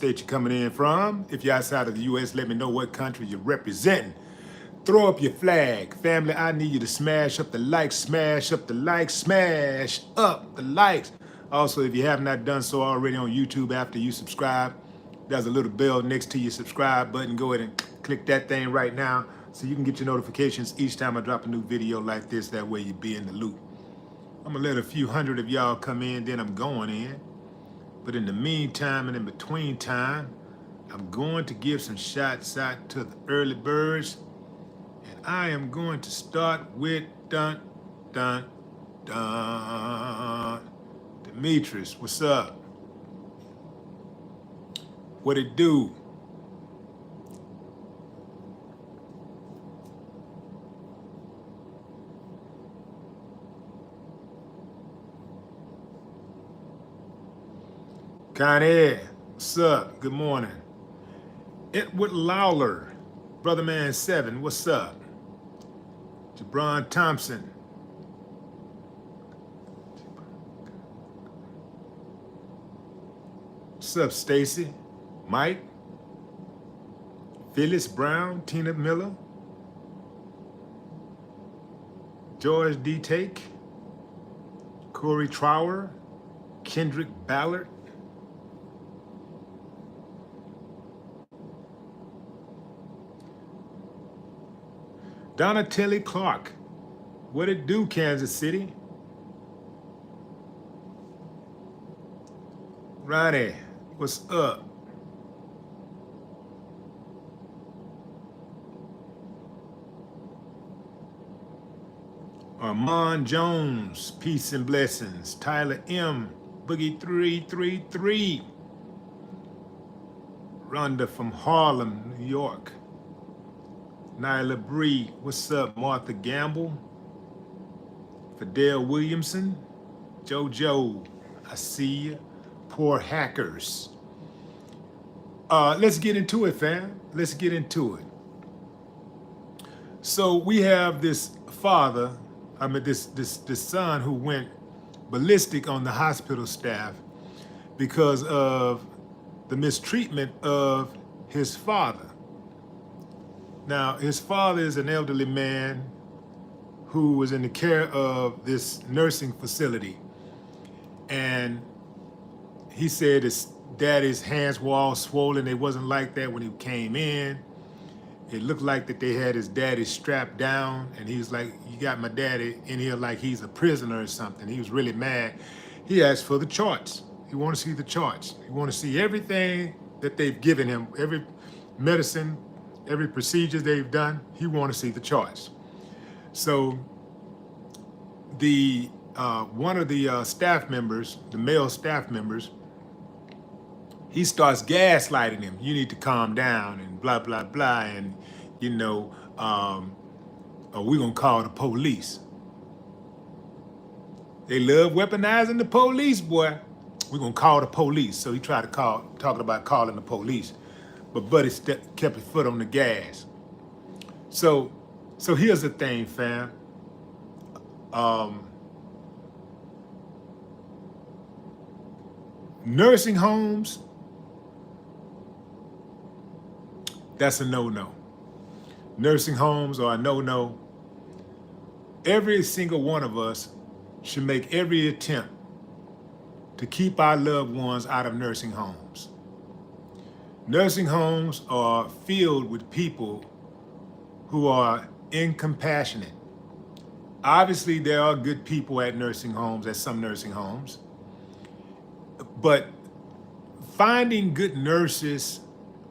state you're coming in from. If you're outside of the U.S., let me know what country you're representing. Throw up your flag. Family, I need you to smash up the likes, smash up the likes, smash up the likes. Also, if you have not done so already on YouTube after you subscribe, there's a little bell next to your subscribe button. Go ahead and click that thing right now so you can get your notifications each time I drop a new video like this. That way you be in the loop. I'm gonna let a few hundred of y'all come in, then I'm going in. But in the meantime and in between time, I'm going to give some shots out to the early birds. And I am going to start with dun, dun, dun. Demetrius, what's up? What it do? Connie, what's up? Good morning. Edward Lawler, Brother Man 7, what's up? Jabron Thompson. What's up, Stacy? Mike? Phyllis Brown, Tina Miller? George D. Take? Corey Trower? Kendrick Ballard? Donatelli Clark, what it do, Kansas City? Ronnie, what's up? Armand Jones, peace and blessings. Tyler M, Boogie 333. Rhonda from Harlem, New York. Nyla Bree, what's up? Martha Gamble, Fidel Williamson, JoJo, I see you. Poor hackers. Let's get into it, fam. Let's get into it. So we have this father, this son who went ballistic on the hospital staff because of the mistreatment of his father. Now, his father is an elderly man who was in the care of this nursing facility. And he said his daddy's hands were all swollen. It wasn't like that when he came in. It looked like that they had his daddy strapped down. And he was like, you got my daddy in here like he's a prisoner or something. He was really mad. He asked for the charts. He wanted to see the charts. He wanted to see everything that they've given him, every medicine, every procedure they've done. He wanted to see the charts. So the one of the staff members, the male staff members, he starts gaslighting him. You need to calm down and blah, blah, blah. And, you know, we're going to call the police. They love weaponizing the police, boy. We're going to call the police. So he tried to talking about calling the police. But Buddy kept his foot on the gas. So here's the thing, fam. Nursing homes, that's a no-no. Nursing homes are a no-no. Every single one of us should make every attempt to keep our loved ones out of nursing homes. Nursing homes are filled with people who are incompassionate. Obviously, there are good people at nursing homes, at some nursing homes. But finding good nurses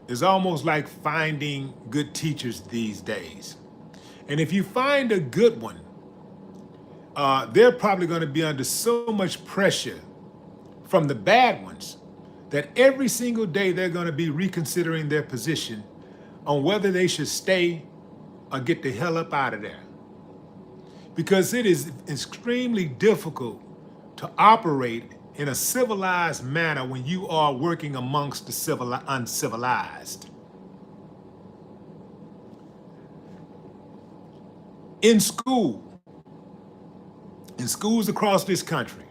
is almost like finding good teachers these days. And if you find a good one, they're probably going to be under so much pressure from the bad ones that every single day they're going to be reconsidering their position on whether they should stay or get the hell up out of there. Because it is extremely difficult to operate in a civilized manner when you are working amongst the uncivilized. In schools across this country,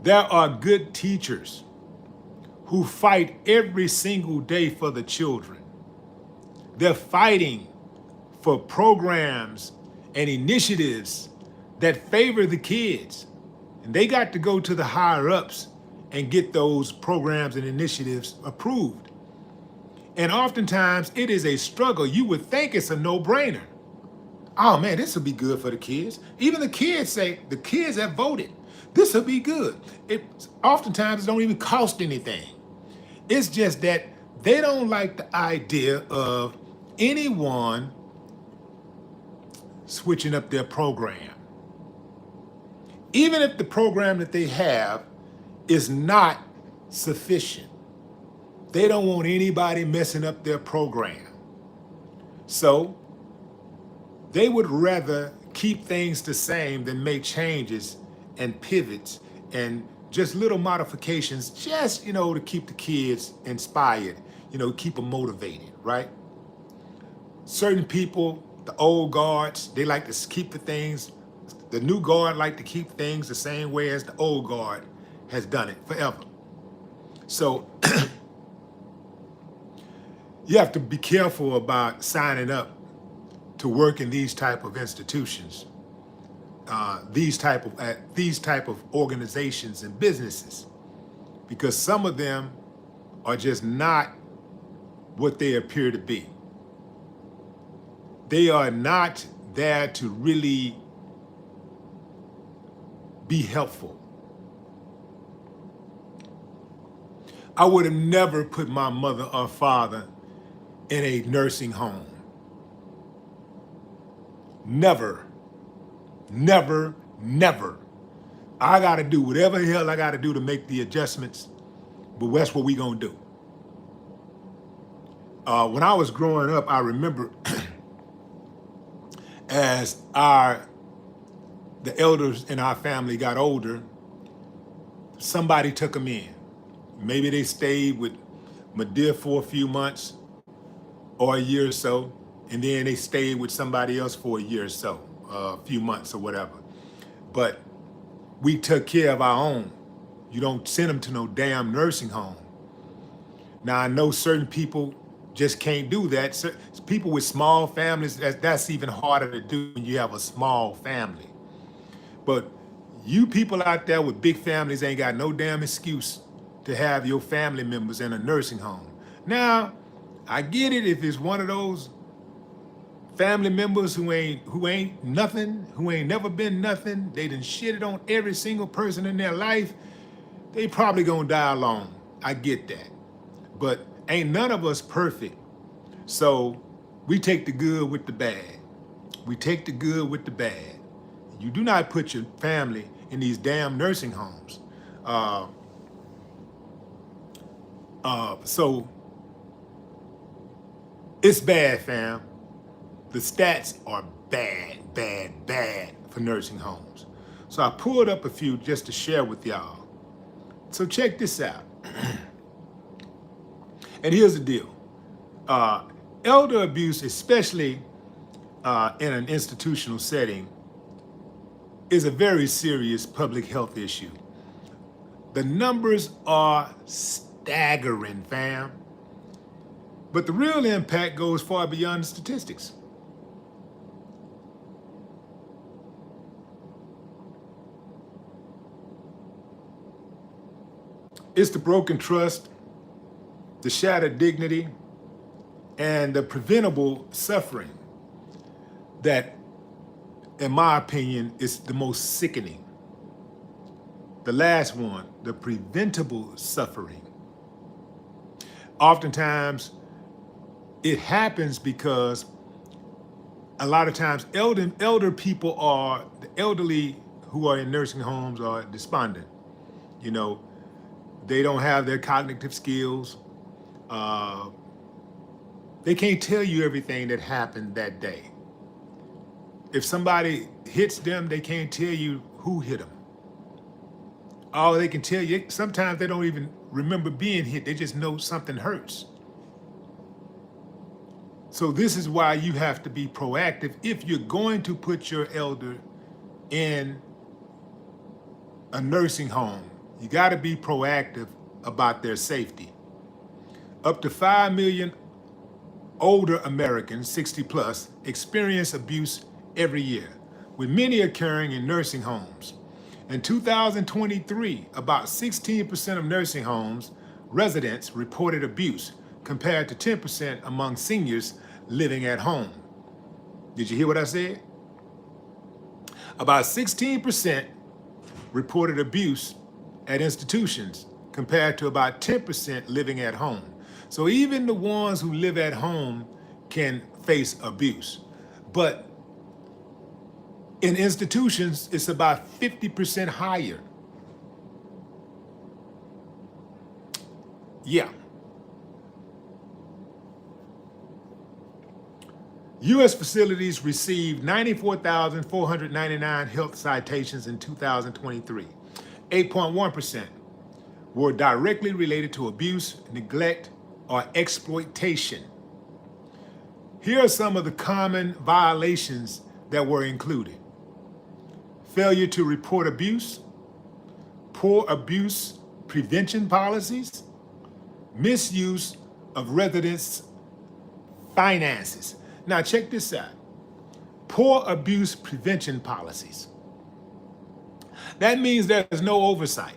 there are good teachers who fight every single day for the children. They're fighting for programs and initiatives that favor the kids. And they got to go to the higher ups and get those programs and initiatives approved. And oftentimes it is a struggle. You would think it's a no-brainer. Oh man, this will be good for the kids. Even the kids say, the kids that voted, this will be good. It oftentimes don't even cost anything. It's just that they don't like the idea of anyone switching up their program. Even if the program that they have is not sufficient, they don't want anybody messing up their program. So they would rather keep things the same than make changes and pivots and just little modifications, just, to keep the kids inspired, keep them motivated, right? Certain people, the old guards, they like to keep the new guard like to keep things the same way as the old guard has done it forever. So you have to be careful about signing up to work in these type of institutions, these type of organizations and businesses, because some of them are just not what they appear to be. They are not there to really be helpful. I would have never put my mother or father in a nursing home. Never, never, never. I got to do whatever the hell I got to do to make the adjustments, but that's what we gonna do. When I was growing up, I remember as the elders in our family got older, somebody took them in. Maybe they stayed with my dear for a few months or a year or so, and then they stayed with somebody else for a year or so, a few months or whatever. But we took care of our own. You don't send them to no damn nursing home. Now, I know certain people just can't do that. People with small families, that's even harder to do when you have a small family. But you people out there with big families ain't got no damn excuse to have your family members in a nursing home. Now, I get it if it's one of those family members who ain't nothing, who ain't never been nothing, they done shitted on every single person in their life, they probably gonna die alone. I get that. But ain't none of us perfect. So we take the good with the bad. We take the good with the bad. You do not put your family in these damn nursing homes. So it's bad, fam. The stats are bad, bad, bad for nursing homes. So I pulled up a few just to share with y'all. So check this out. And here's the deal. Elder abuse, especially in an institutional setting, is a very serious public health issue. The numbers are staggering, fam. But the real impact goes far beyond the statistics. It's the broken trust, the shattered dignity, and the preventable suffering that, in my opinion, is the most sickening. The last one, the preventable suffering. Oftentimes, it happens because a lot of times elder people the elderly who are in nursing homes are despondent. They don't have their cognitive skills. They can't tell you everything that happened that day. If somebody hits them, they can't tell you who hit them. All they can tell you, sometimes they don't even remember being hit. They just know something hurts. So this is why you have to be proactive if you're going to put your elder in a nursing home. You got to be proactive about their safety. Up to 5 million older Americans, 60 plus, experience abuse every year, with many occurring in nursing homes. In 2023, about 16% of nursing homes residents reported abuse, compared to 10% among seniors living at home. Did you hear what I said? About 16% reported abuse at institutions, compared to about 10% living at home. So even the ones who live at home can face abuse. But in institutions, it's about 50% higher. Yeah. U.S. facilities received 94,499 health citations in 2023. 8.1% were directly related to abuse, neglect, or exploitation. Here are some of the common violations that were included. Failure to report abuse, poor abuse prevention policies, misuse of residents' finances. Now check this out. Poor abuse prevention policies. That means there's no oversight.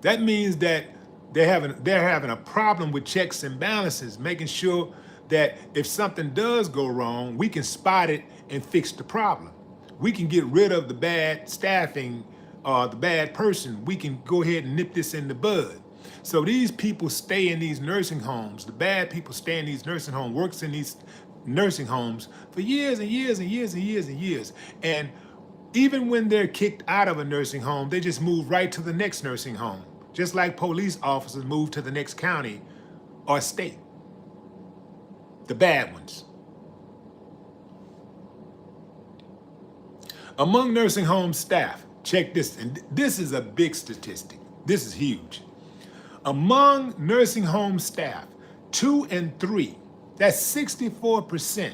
That means that they're having a problem with checks and balances, making sure that if something does go wrong, we can spot it and fix the problem. We can get rid of the bad staffing or the bad person. We can go ahead and nip this in the bud. So these people stay in these nursing homes. The bad people stay in these nursing homes, works in these nursing homes for years and years and years and years and years. And even when they're kicked out of a nursing home, they just move right to the next nursing home. Just like police officers move to the next county or state. The bad ones. Among nursing home staff, check this, and this is a big statistic. This is huge. Among nursing home staff, 2 and 3, that's 64%,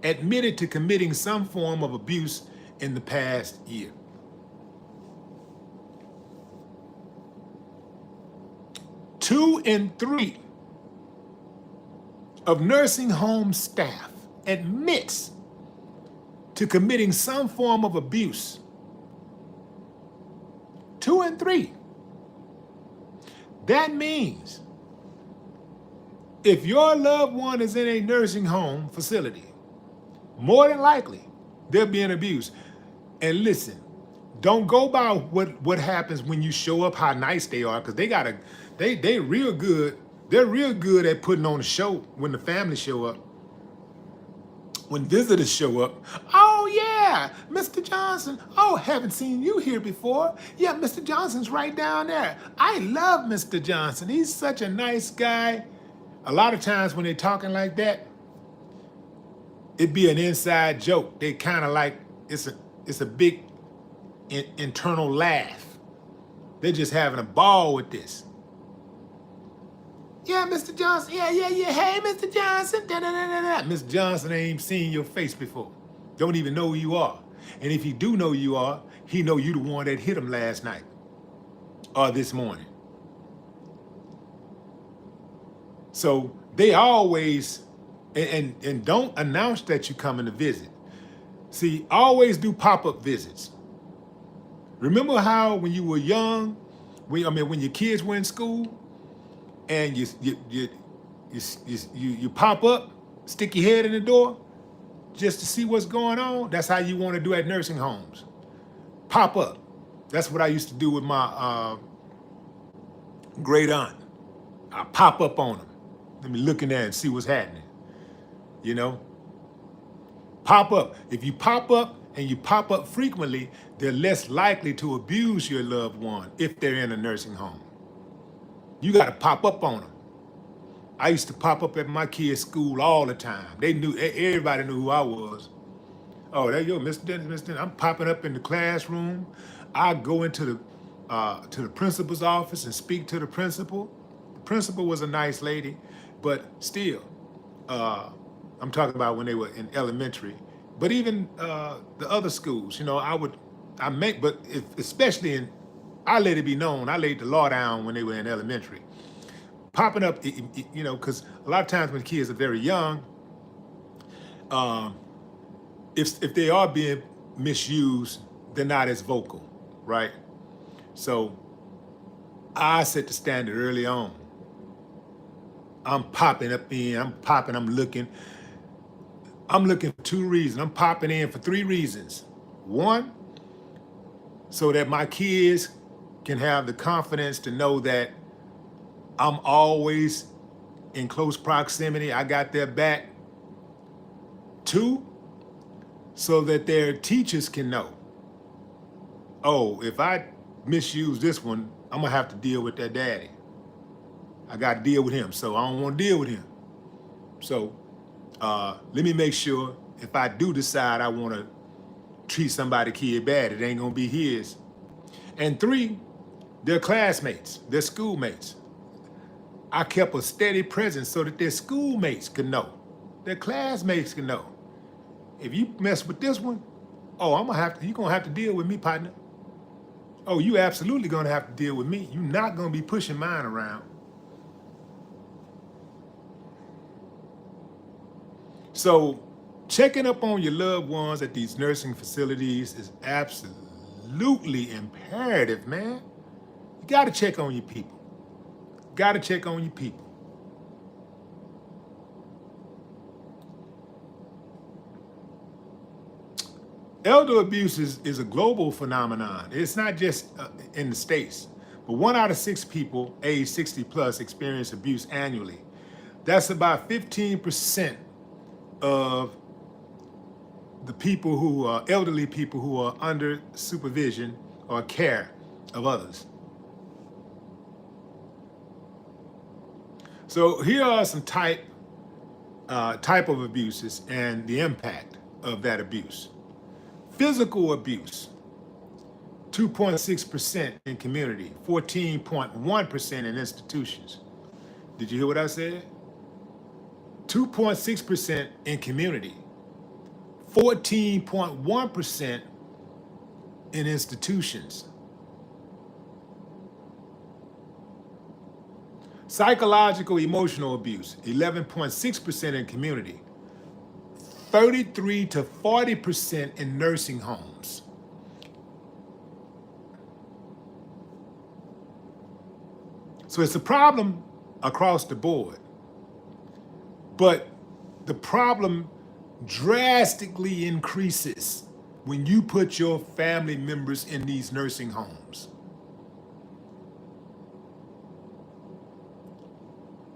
admitted to committing some form of abuse in the past year. Two in 3 of nursing home staff admits to committing some form of abuse. 2 and 3. That means if your loved one is in a nursing home facility, more than likely they're being abused. And listen, don't go by what happens when you show up, how nice they are, because they real good. They're real good at putting on a show when the family show up. When visitors show up, oh yeah, Mr. Johnson, oh, haven't seen you here before. Yeah, Mr. Johnson's right down there. I love Mr. Johnson. He's such a nice guy. A lot of times when they're talking like that, it'd be an inside joke. They kind of like, it's a big internal laugh. They're just having a ball with this. Yeah, Mr. Johnson, yeah. Hey, Mr. Johnson, da-da-da-da-da. Mr. Johnson ain't seen your face before. Don't even know who you are. And if he do know who you are, he know you the one that hit him last night or this morning. So they always, and don't announce that you're coming to visit. See, always do pop-up visits. Remember how when you were young, when your kids were in school, and you pop up, stick your head in the door, just to see what's going on? That's how you want to do at nursing homes. Pop up. That's what I used to do with my great aunt. I pop up on them. Let me look in there and see what's happening. You know? Pop up. If you pop up and you pop up frequently, they're less likely to abuse your loved one if they're in a nursing home. You got to pop up on them. I used to pop up at my kids' school all the time. They knew, everybody knew who I was. Oh, there you go, Mr. Dennis, Mr. Dennis. I'm popping up in the classroom. I go into the principal's office and speak to the principal. The principal was a nice lady, but still, I'm talking about when they were in elementary. But even the other schools, you know, especially I let it be known. I laid the law down when they were in elementary. Popping up, you know, because a lot of times when kids are very young, um, if they are being misused, they're not as vocal, right? So I set the standard early on. I'm popping up in, I'm popping, I'm looking. I'm looking for 2 reasons. I'm popping in for 3 reasons. 1, so that my kids can have the confidence to know that I'm always in close proximity. I got their back. 2, so that their teachers can know, oh, if I misuse this one, I'm gonna have to deal with their daddy. I gotta deal with him, so I don't wanna deal with him. So let me make sure if I do decide I wanna treat somebody kid bad, it ain't gonna be his. And 3, their classmates, their schoolmates. I kept a steady presence so that their schoolmates could know, their classmates could know. If you mess with this one, oh, you're gonna have to deal with me, partner. Oh, you absolutely gonna have to deal with me. You're not gonna be pushing mine around. So checking up on your loved ones at these nursing facilities is absolutely imperative, man. You gotta check on your people. Gotta check on your people. Elder abuse is a global phenomenon. It's not just in the States, but 1 out of 6 people age 60 plus experience abuse annually. That's about 15% of the people who are elderly people who are under supervision or care of others. So here are some type of abuses and the impact of that abuse. Physical abuse, 2.6% in community, 14.1% in institutions. Did you hear what I said? 2.6% in community, 14.1% in institutions. Psychological emotional abuse, 11.6% in community, 33 to 40% in nursing homes. So it's a problem across the board, but the problem drastically increases when you put your family members in these nursing homes.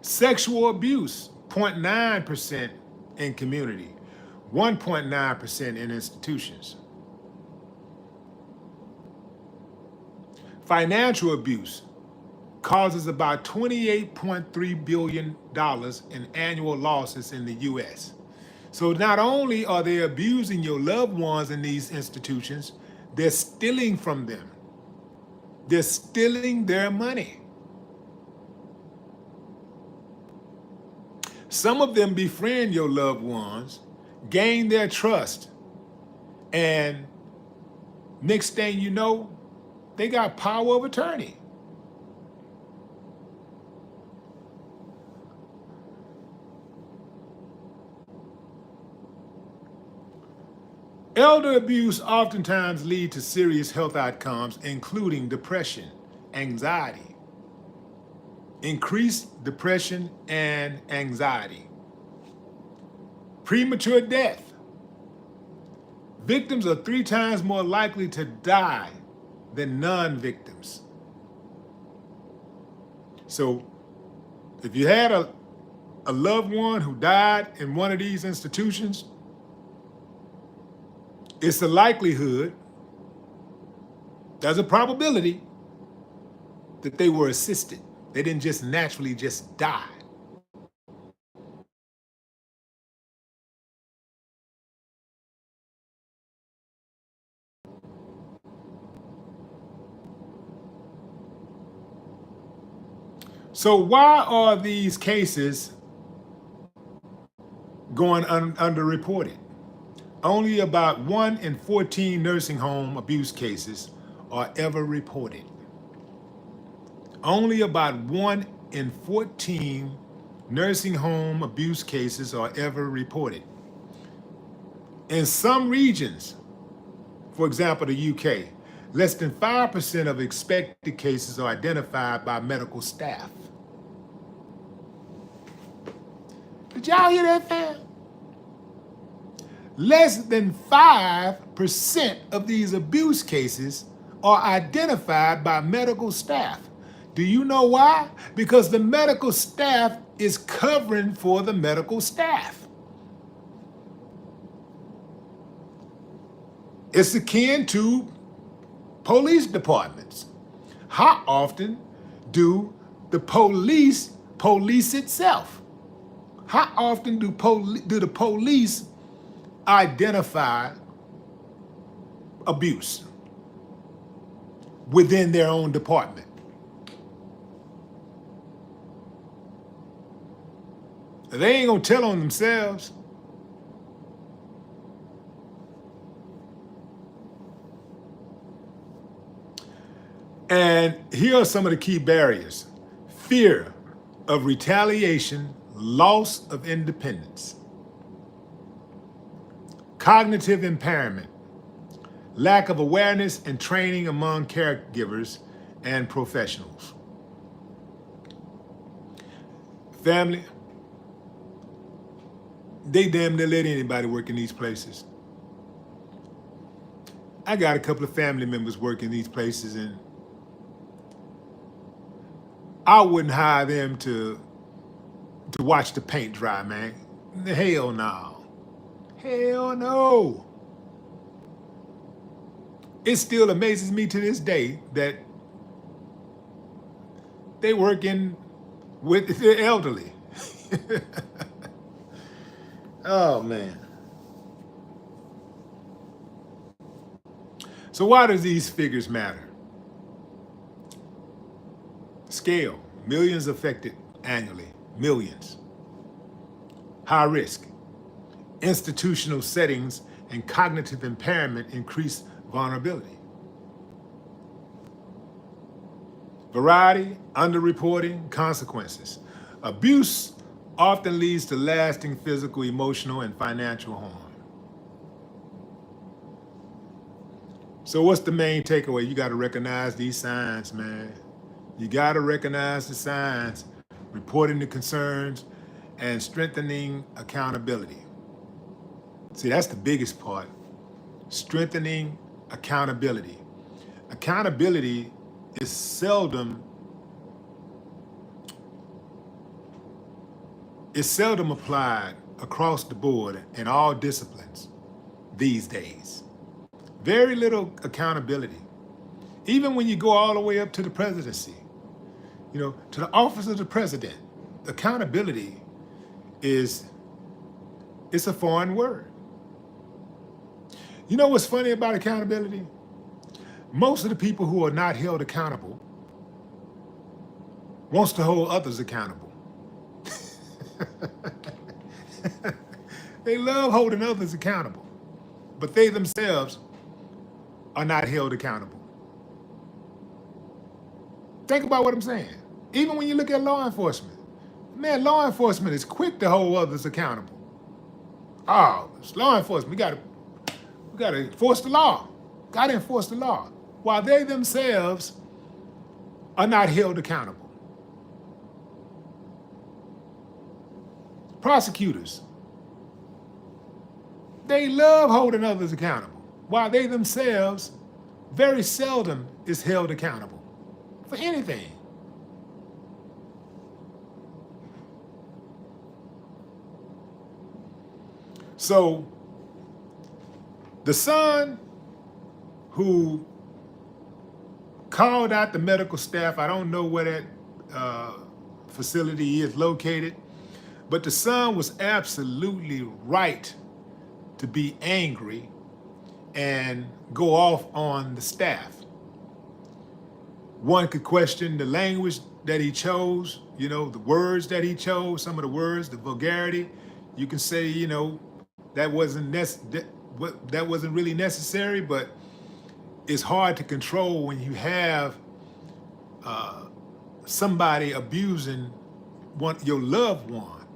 Sexual abuse, 0.9% in community, 1.9% in institutions. Financial abuse causes about $28.3 billion in annual losses in the US. So not only are they abusing your loved ones in these institutions, they're stealing from them. They're stealing their money. Some of them befriend your loved ones, gain their trust, and next thing you know, they got power of attorney. Elder abuse oftentimes leads to serious health outcomes, including depression, anxiety, increased depression and anxiety, premature death. Victims are 3 times more likely to die than non-victims. So if you had a loved one who died in one of these institutions, it's a likelihood, there's a probability that they were assisted. They didn't just naturally just die. So why are these cases going underreported? Only about 1 in 14 nursing home abuse cases are ever reported. Only about 1 in 14 nursing home abuse cases are ever reported. In some regions, for example, the UK, less than 5% of expected cases are identified by medical staff. Did y'all hear that, fam? Less than 5% of these abuse cases are identified by medical staff. Do you know why? Because the medical staff is covering for the medical staff. It's akin to police departments. How often do the police itself? How often do the police identify abuse within their own department? They ain't gonna tell on themselves. And here are some of the key barriers. Fear of retaliation, loss of independence, cognitive impairment, lack of awareness and training among caregivers and professionals. Family, they damn near let anybody work in these places. I got a couple of family members working these places, and I wouldn't hire them to watch the paint dry, man. Hell no. Hell no. It still amazes me to this day that they work in with the elderly. Oh, man. So why does these figures matter? Scale, millions affected annually, millions. High risk, institutional settings and cognitive impairment increase vulnerability. Variety, underreporting, consequences. Abuse often leads to lasting physical, emotional, and financial harm. So what's the main takeaway? You got to recognize these signs, man. You got to recognize the signs, reporting the concerns, and strengthening accountability. See, that's the biggest part. Strengthening accountability. Accountability is seldom applied across the board in all disciplines these days. Very little accountability. Even when you go all the way up to the presidency, to the office of the president, accountability it's a foreign word. You know what's funny about accountability? Most of the people who are not held accountable wants to hold others accountable. They love holding others accountable, but they themselves are not held accountable. Think about what I'm saying. Even when you look at law enforcement, man, law enforcement is quick to hold others accountable. Oh, it's law enforcement. We gotta enforce the law. Gotta enforce the law. While they themselves are not held accountable. Prosecutors, they love holding others accountable, while they themselves very seldom is held accountable for anything. So the son who called out the medical staff, I don't know where that facility is located, but the son was absolutely right to be angry and go off on the staff. One could question the language that he chose, the words that he chose, some of the words, the vulgarity. You can say, that wasn't really necessary, but it's hard to control when you have somebody abusing your loved one.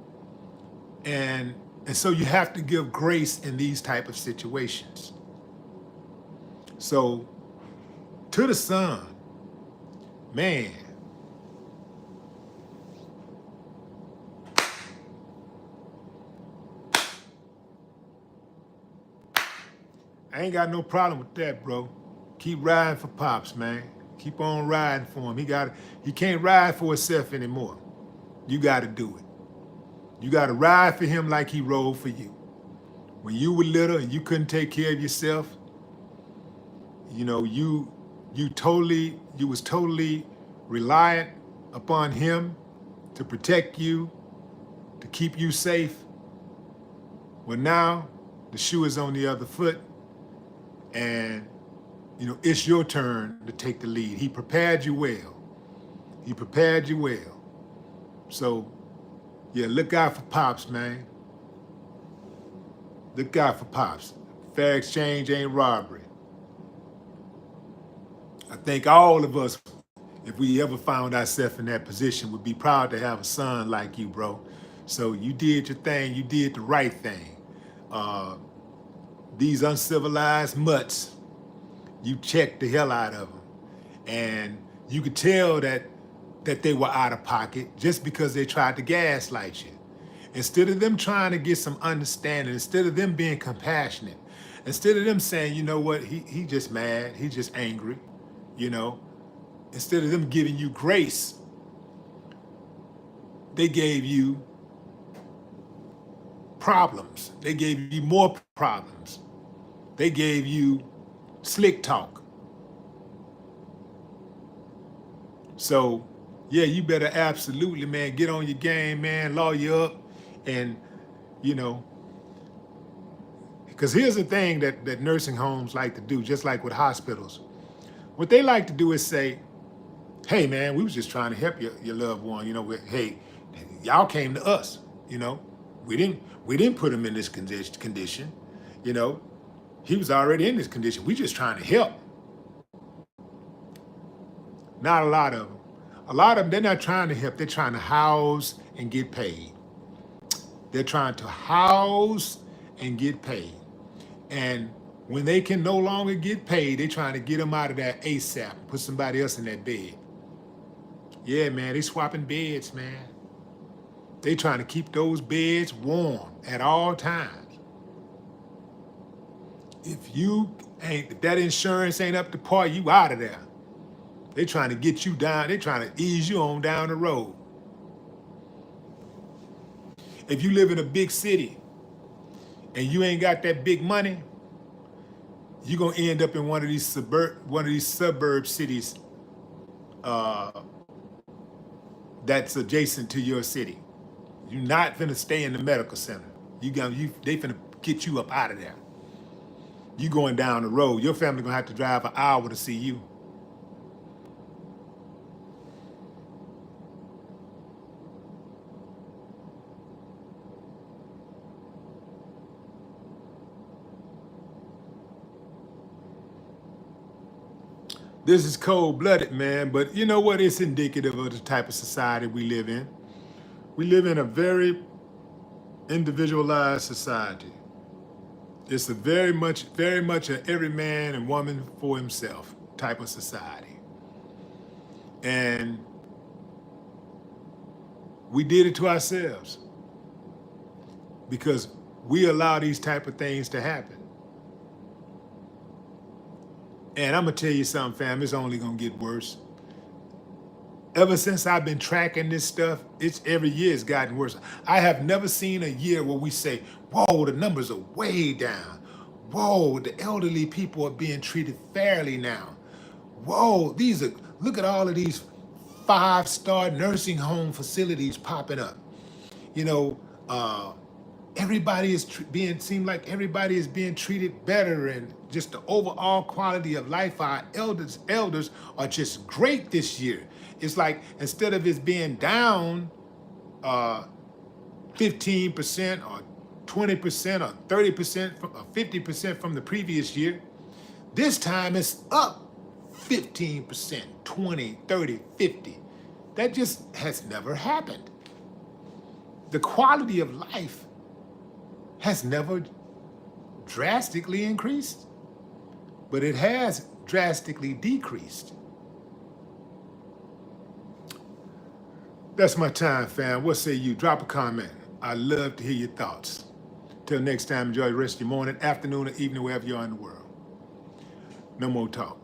And so you have to give grace in these type of situations. So to the son, man, I ain't got no problem with that, bro. Keep riding for Pops, man. Keep on riding for him. He can't ride for himself anymore. You got to do it. You got to ride for him like he rode for you. When you were little and you couldn't take care of yourself, you know, you was totally reliant upon him to protect you, to keep you safe. Well, now the shoe is on the other foot, and you know, it's your turn to take the lead. He prepared you well. He prepared you well. So, yeah, look out for Pops, man. Look out for Pops. Fair exchange ain't robbery. I think all of us, if we ever found ourselves in that position, would be proud to have a son like you, bro. So you did your thing. You did the right thing. These uncivilized mutts, you checked the hell out of them. And you could tell that they were out of pocket just because they tried to gaslight you. Instead of them trying to get some understanding, instead of them being compassionate, instead of them saying, you know what, he just mad, he just angry, you know, instead of them giving you grace, they gave you problems. They gave you more problems. They gave you slick talk. So, yeah, you better absolutely, man, get on your game, man, lawyer up, and, you know, because here's the thing that nursing homes like to do, just like with hospitals. What they like to do is say, hey, man, we was just trying to help your loved one, you know, hey, y'all came to us, you know, we didn't put him in this condition, you know, he was already in this condition. We just trying to help. Not a lot of them. A lot of them, they're not trying to help. They're trying to house and get paid. They're trying to house and get paid. And when they can no longer get paid, they're trying to get them out of that ASAP, put somebody else in that bed. Yeah, man, they swapping beds, man. They trying to keep those beds warm at all times. If that insurance ain't up to par, you out of there. They trying to get you down. They trying to ease you on down the road. If you live in a big city and you ain't got that big money, you're gonna end up in one of these suburb cities that's adjacent to your city. You're not finna stay in the medical center. They finna get you up out of there. You going down the road. Your family gonna have to drive an hour to see you. This is cold-blooded, man, but you know what? It's indicative of the type of society we live in. We live in a very individualized society. It's a very much a every man and woman for himself type of society. And we did it to ourselves because we allow these type of things to happen. And I'm gonna tell you something, fam, it's only gonna get worse. Ever since I've been tracking this stuff, every year it's gotten worse. I have never seen a year where we say, whoa, the numbers are way down. Whoa, the elderly people are being treated fairly now. Whoa, look at all of these 5-star nursing home facilities popping up. You know, everybody is seem like everybody is being treated better, and just the overall quality of life. Our elders are just great this year. It's like instead of it being down 15% or 20% or 30% or 50% from the previous year, this time it's up 15%, 20, 30, 50. That just has never happened. The quality of life has never drastically increased, but it has drastically decreased. That's my time, fam. What say you? Drop a comment. I love to hear your thoughts. Till next time, enjoy the rest of your morning, afternoon, or evening, wherever you are in the world. No more talk.